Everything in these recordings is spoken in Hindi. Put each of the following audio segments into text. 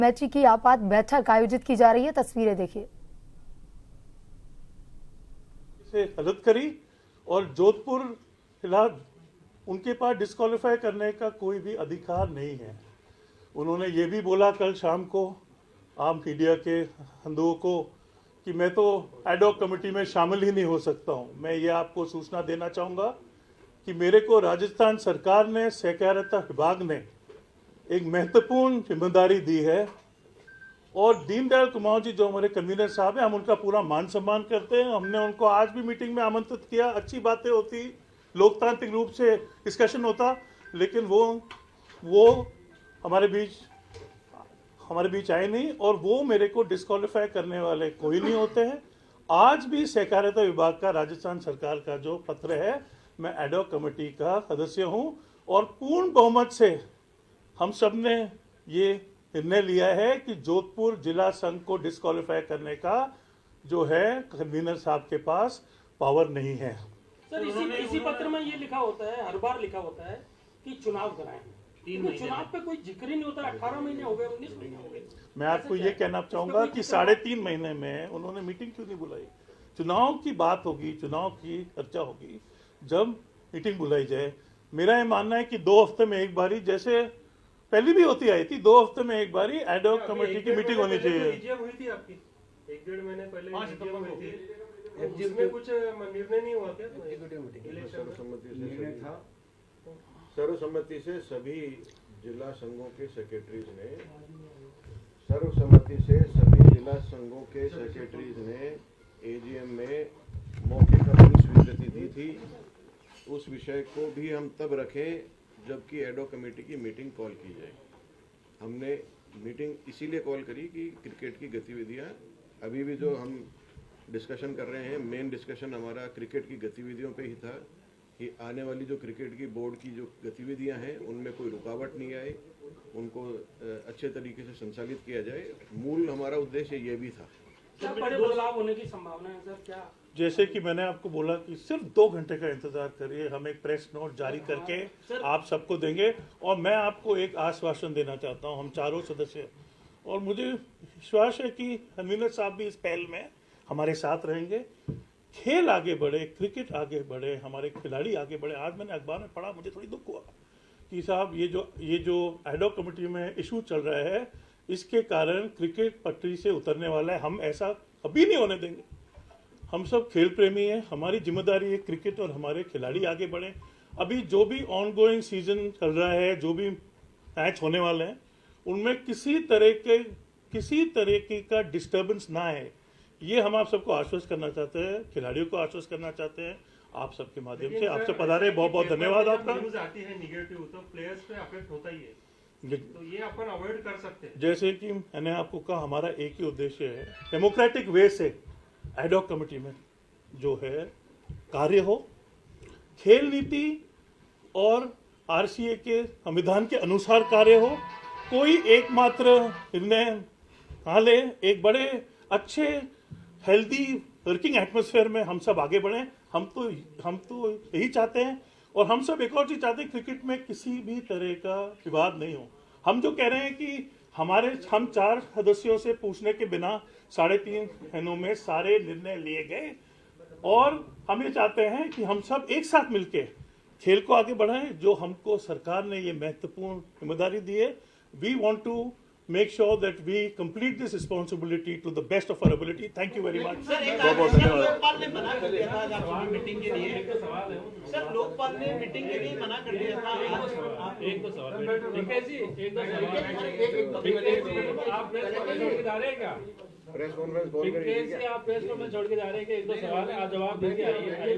मैची की आपात बैठक आयोजित की जा रही है, तस्वीरें देखिए। से हदत करी और जोधपुर फिलहाल उनके पास डिस्क्वालीफाई करने का कोई भी अधिकार नहीं है। उन्होंने ये भी बोला कल शाम को आम मीडिया के हिंदुओं को कि मैं तो एडॉक कमेटी में शामिल ही नहीं हो सकता हूं। मैं ये आपको सूचना देना चाहूँगा कि मेरे को राजस्थान सरकार ने सहकारिता विभाग ने एक महत्वपूर्ण जिम्मेदारी दी है और दीनदयाल कुमार जी जो हमारे कन्वीनर साहब हैं, हम उनका पूरा मान सम्मान करते हैं। हमने उनको आज भी मीटिंग में आमंत्रित किया, अच्छी बातें होती, लोकतांत्रिक रूप से डिस्कशन होता, लेकिन वो हमारे बीच आए नहीं और वो मेरे को डिस्क्वालीफाई करने वाले कोई नहीं होते हैं। आज भी सहकारिता विभाग का राजस्थान सरकार का जो पत्र है, मैं एडॉक कमेटी का सदस्य हूं और पूर्ण बहुमत से हम सब ने ये निर्णय लिया है कि जोधपुर जिला संघ को डिस्क्वालीफाई करने का जो है कन्वीनर साहब के पास पावर नहीं है। सर इसी पत्र में ये लिखा होता है, हर बार लिखा होता है कि चुनाव कराएं। 3 महीने चुनाव पे कोई जिक्र ही नहीं होता। 18 महीने हो गए, 19 महीने हो गए। मैं आपको ये कहना चाहूंगा कि 3.5 महीने में उन्होंने मीटिंग क्यों नहीं बुलाई? चुनाव की बात होगी, चुनाव की चर्चा होगी जब मीटिंग बुलाई जाए। मेरा ये मानना है कि 2 हफ्ते में एक बारी, जैसे पहली भी होती आई थी, 2 हफ्ते में एक बारी एडॉक कमेटी की मीटिंग होनी चाहिए। हुई थी आपकी 1-1.5 महीने पहले हुई थी, जिसमें कुछ निर्णय नहीं हुआ क्या? सर्वसम्मति से सभी जिला संघों के सेक्रेटरीज ने एजीएम में मौखिक अपनी स्वीकृति दी थी। उस विषय को भी हम तब रखें जबकि एडॉक कमेटी की मीटिंग कॉल की जाए। हमने मीटिंग इसीलिए कॉल करी कि क्रिकेट की गतिविधियां अभी भी जो हम डिस्कशन कर रहे हैं, मेन डिस्कशन हमारा क्रिकेट की गतिविधियों पे ही था कि आने वाली जो क्रिकेट की बोर्ड की जो गतिविधियां हैं उनमें कोई रुकावट नहीं आए, उनको अच्छे तरीके से संचालित किया जाए। मूल हमारा उद्देश्य ये भी था। क्या बड़े बदलाव होने की संभावना है सर? क्या जैसे कि मैंने आपको बोला कि सिर्फ 2 घंटे का इंतजार करिए, हम एक प्रेस नोट जारी करके आप सबको देंगे और मैं आपको एक आश्वासन देना चाहता हूं, हम चारों सदस्य, और मुझे विश्वास है कि कन्वीनर साहब भी इस पहल में हमारे साथ रहेंगे। खेल आगे बढ़े, क्रिकेट आगे बढ़े, हमारे खिलाड़ी आगे बढ़े। आज मैंने अखबार में पढ़ा, मुझे थोड़ी दुख हुआ कि साहब ये जो एडॉक कमेटी में इशू चल रहा है, इसके कारण क्रिकेट पटरी से उतरने वाला है। हम ऐसा कभी नहीं होने देंगे। हम सब खेल प्रेमी हैं, हमारी जिम्मेदारी है क्रिकेट और हमारे खिलाड़ी आगे बढ़े। अभी जो भी ऑनगोइंग सीजन चल रहा है, जो भी मैच होने वाले हैं, उनमें किसी तरह का डिस्टर्बेंस ना है, ये हम आप सबको आश्वस्त करना चाहते हैं, खिलाड़ियों को आश्वस्त करना चाहते हैं आप सबके माध्यम से। आपसे पधारे, बहुत बहुत धन्यवाद आपका। न्यूज़ आती है नेगेटिव तो प्लेयर्स पे अफेक्ट होता ही है, तो ये अपन अवॉइड कर सकते हैं। जैसे कि मैंने आपको कहा, हमारा एक ही उद्देश्य है, डेमोक्रेटिक वे से एडॉक कमेटी में जो है कार्य हो, खेल नीति और आरसीए के संविधान के अनुसार कार्य हो। कोई एकमात्र निर्णय कहा ले, एक बड़े अच्छे हेल्दी वर्किंग एटमॉस्फेयर में हम सब आगे बढ़ें। हम तो यही चाहते हैं और हम सब एक और चीज चाहते हैं, क्रिकेट में किसी भी तरह का विवाद नहीं हो। हम जो कह रहे हैं कि हम 4 सदस्यों से पूछने के बिना 3.5 महीनों में सारे निर्णय लिए गए और हम ये चाहते हैं कि हम सब एक साथ मिलके खेल को आगे बढ़ाएं, जो हमको सरकार ने ये महत्वपूर्ण जिम्मेदारी दी है। We want to make sure that we complete this responsibility to the best of our ability. Thank you very much. बहुत धन्यवाद। लोकपाल ने मना कर दिया था मीटिंग के लिए। सर लोकपाल ने मीटिंग के लिए मना कर दिया था। एक दो सवाल आप प्रेस कॉन्फ्रेंस कॉल करिए। आप प्रेस कॉन्फ्रेंस छोड़ के जा रहे हैं कि 1-2 सवाल है, आप जवाब देके आइए।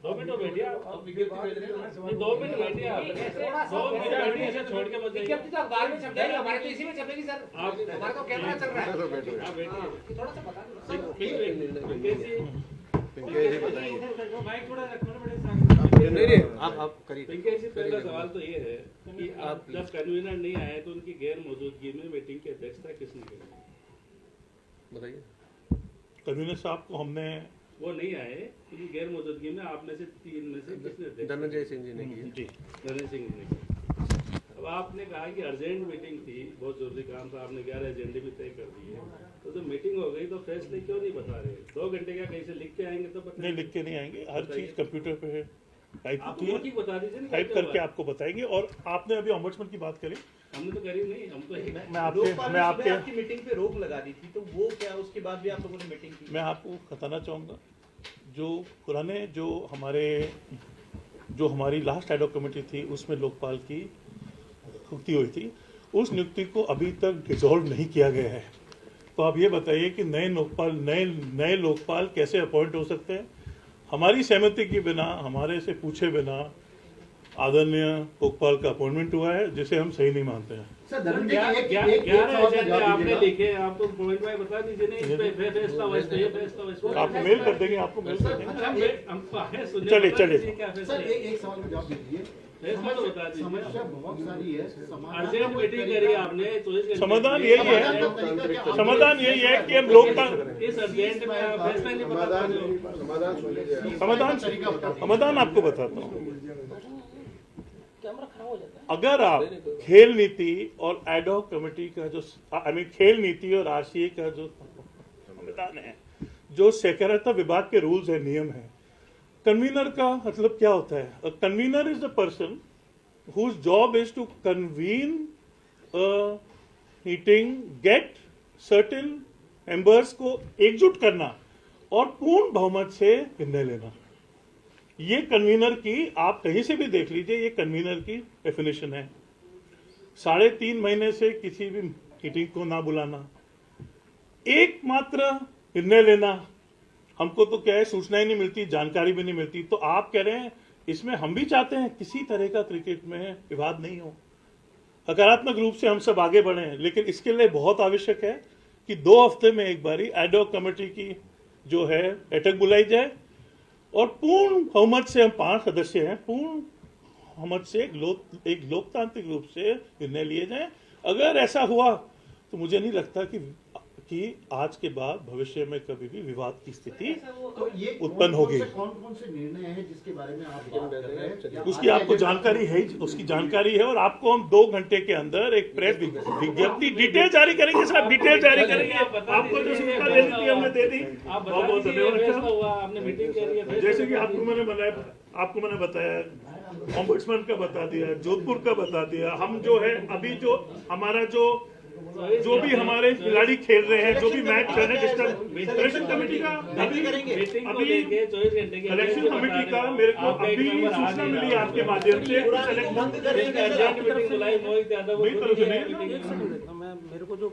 2 मिनट बैठिए आप, 2 मिनट बैठिए आप, 2 मिनट बैठिए, ऐसे छोड़ के मत जाइए। तो अखबार में छप जाएगी, हमारे तो इसी में छपेगी सर। हमारा तो कैमरा चल रहा है। आप बैठिए, थोड़ा सा बता पिंकेश जी बताइए। माइक थोड़ा रखना पड़ेगा। नहीं आप करिए। पिंकेश जी, पहला सवाल तो ये है कि आप जब कन्वीनर नहीं आए तो उनकी गैर मौजूदगी में मीटिंग की अध्यक्षता किसने की? बताइए। कन्वीनर साहब को हमने, वो नहीं आए, उनकी गैर मौजूदगी में आप में से 3 में से किसने? धनंजय सिंह जी ने की। जी धनंजय सिंह ने। अब आपने कहा कि अर्जेंट मीटिंग थी, बहुत जरूरी काम था, आपने 11 एजेंडे भी तय कर दिए, तो जब मीटिंग हो गई तो फैसले क्यों नहीं बता रहे? 2 घंटे क्या कहीं से लिख के आएंगे तो नहीं, लिख के नहीं आएंगे, हर चीज कंप्यूटर पे है, टाइप आप होती है, मौखिक बता दीजिए ना, टाइप क्या करके हुआ? आपको बताएंगे। और आपने अभी ऑम्बुड्समैन की बात करी, हमने तो करी नहीं, हम तो लोकपाल ने आपके सुबह आपकी मीटिंग पे रोक लगा दी थी, तो वो क्या उसके बाद भी आप लोगों ने मीटिंग की? मैं आपको बताना चाहूँगा, जो पुराने जो हमारी लास्ट एडॉक कमेटी थी उसमें लोकपाल की नियुक्ति हुई थी, उस नियुक्ति को अभी तक डिसॉल्व नहीं किया गया है। तो आप ये बताइए कि नए लोकपाल कैसे अपॉइंट हो सकते हैं? हमारी सहमति के बिना, हमारे से पूछे बिना आदरणीय लोकपाल का अपॉइंटमेंट हुआ है, जिसे हम सही नहीं मानते हैं। सर धर्मेंद्र जी, 11 एजेंडे आपने लिखे, आप तो गोविंद भाई बता दीजिए नहीं, इस पे फैसला हुआ, इस पे ये फैसला हुआ, इस पे आपको मेल कर देंगे, आपको मेल कर देंगे। हमको आए सुनने, चलिए, बता चलिए। दीजिए क्या फैसला सर है। एक सवाल का जवाब दीजिए। फैसला तो बता दीजिए। समस्या बहुत सारी है, अर्जेंट मीटिंग करी आपने, 24 घंटे समाधान यही है, समाधान यही है कि हम लोकतांत्रिक इस अर्जेंट में फैसला नहीं बता पाते। समाधान आपको बताता हूँ। अगर आप खेल नीति और एडॉक कमेटी का जो खेल नीति और आरसीए का जो संविधान है, जो सहकारिता विभाग के रूल्स है, नियम है, कन्वीनर का मतलब क्या होता है? Convener is the person whose job is to convene meeting, get certain members को एकजुट करना और पूर्ण बहुमत से निर्णय लेना। ये कन्वीनर की, आप कहीं से भी देख लीजिए, ये कन्वीनर की डेफिनेशन है। 3.5 महीने से किसी भी मीटिंग को ना बुलाना, एकमात्र निर्णय लेना। हमको तो क्या है, सूचना ही नहीं मिलती, जानकारी भी नहीं मिलती। तो आप कह रहे हैं, इसमें हम भी चाहते हैं किसी तरह का क्रिकेट में विवाद नहीं हो, सकारात्मक रूप से हम सब आगे बढ़े, लेकिन इसके लिए बहुत आवश्यक है कि 2 हफ्ते में एक बारी एडॉक कमेटी की जो है बैठक बुलाई जाए और पूर्ण बहुमत से, हम 5 सदस्य हैं, पूर्ण बहुमत से एक लोकतांत्रिक रूप से निर्णय लिए जाएं। अगर ऐसा हुआ तो मुझे नहीं लगता कि आज के बाद भविष्य में कभी भी विवाद की स्थिति तो ये उत्पन्न होगी। कौन कौन से निर्णय हैं जिसके बारे में आप बात कर रहे हैं? उसकी आपको जानकारी है, उसकी जानकारी है, और आपको हम 2 घंटे के अंदर एक प्रेस विज्ञप्ति डिटेल जारी करेंगे। सर डिटेल जारी करेंगे, आपको जो सूचना देनी थी हमने दे दी। आप बहुत बता बहुत दीजिए फैसला धन्यवाद। हुआ, आपने मीटिंग करी है, जैसे कि आपको मैंने बताया, ऑम्बुड्समैन का बता दिया, जोधपुर का बता दिया। हम जो है अभी जो हमारा जो भी हमारे खिलाड़ी खेल रहे हैं, जो भी मैच चल रहे हैं, सिलेक्शन कमेटी का मीटिंग को लेके 24 घंटे की सिलेक्शन कमेटी का मेरे को अभी सूचना मिली आपके माध्यम से। अर्जेंट मीटिंग बुलाई, मोहित यादव मेरी तरफ से नहीं,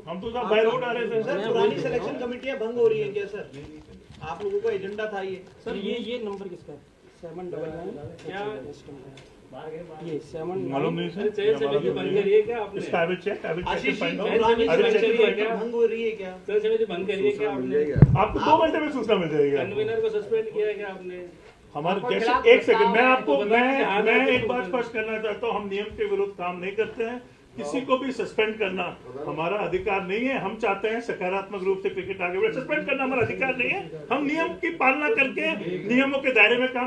हम तो साहब बाय रोड आ रहे थे। सर पुरानी सिलेक्शन कमेटियां भंग हो रही हैं क्या सर? आप लोगों का एजेंडा था ये? सर ये नंबर किसका है? 799 क्या ये 7 मालूम नहीं अरे सर, चेयर समिति बंद करिए क्या आपने? इसका I will check Ashish ji, find out। पुरानी I will check selection it, find कमेटियां out। भंग हो रही है क्या? चेयर समिति बंद करिए क्या आपने? आपको 2 घंटे में सूचना मिल जाएगी। कन्वीनर को सस्पेंड किया है क्या आपने? हमारे जैसे एक सेकंड, मैं एक बात स्पष्ट करना चाहता हूँ, हम नियम के विरुद्ध काम नहीं करते हैं। किसी को भी सस्पेंड करना हमारा अधिकार नहीं है। हम चाहते हैं सकारात्मक रूप से क्रिकेट आगे बढ़े। सस्पेंड करना हमारा अधिकार नहीं है। हम नियम की पालना करके नियमों के दायरे में काम